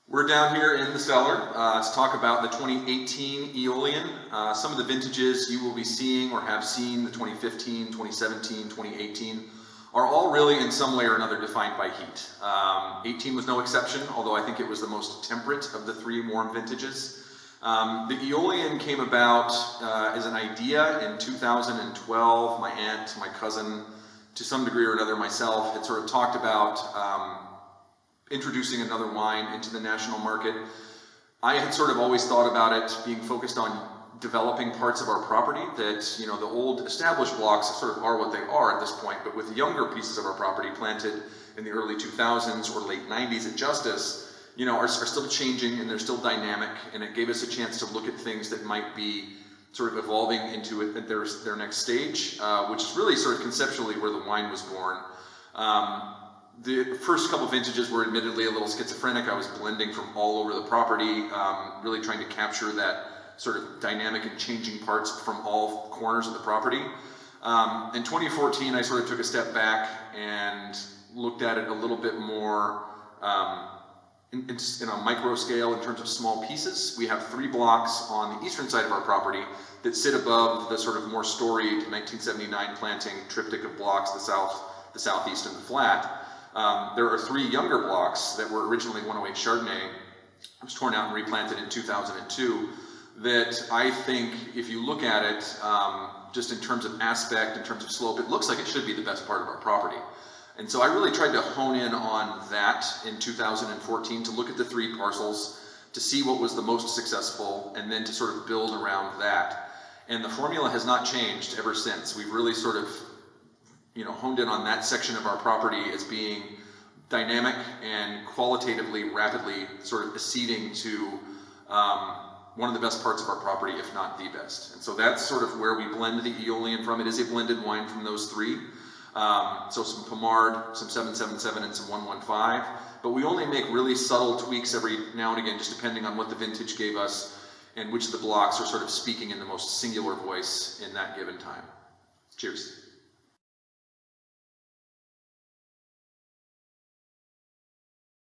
We're down here in the cellar to talk about the 2018 Aeolian. Some of the vintages you will be seeing or have seen, the 2015, 2017, 2018, are all really in some way or another defined by heat. 18 was no exception, although I think it was the most temperate of the three warm vintages. The Aeolian came about as an idea in 2012. My aunt, my cousin, to some degree or another myself, had sort of talked about introducing another wine into the national market. I had sort of always thought about it being focused on developing parts of our property that, the old established blocks sort of are what they are at this point, but with younger pieces of our property planted in the early 2000s or late 90s at Justice, are still changing and they're still dynamic, and it gave us a chance to look at things that might be sort of evolving into their next stage, which is really sort of conceptually where the wine was born. The first couple vintages were admittedly a little schizophrenic. I was blending from all over the property, really trying to capture that sort of dynamic and changing parts from all corners of the property. In 2014, I sort of took a step back and looked at it a little bit more in a micro scale in terms of small pieces. We have 3 blocks on the eastern side of our property that sit above the sort of more storied 1979 planting triptych of blocks, the southeast, and the flat. There are 3 younger blocks that were originally 108 Chardonnay. It was torn out and replanted in 2002. That I think, if you look at it, just in terms of aspect, in terms of slope, it looks like it should be the best part of our property. And so I really tried to hone in on that in 2014 to look at the 3 parcels, to see what was the most successful, and then to sort of build around that. And the formula has not changed ever since. We've really sort of honed in on that section of our property as being dynamic and qualitatively, rapidly sort of acceding to one of the best parts of our property, if not the best. And so that's sort of where we blend the Aeolian from. It is a blended wine from those 3. So some Pommard, some 777, and some 115. But we only make really subtle tweaks every now and again, just depending on what the vintage gave us and which of the blocks are sort of speaking in the most singular voice in that given time. Cheers.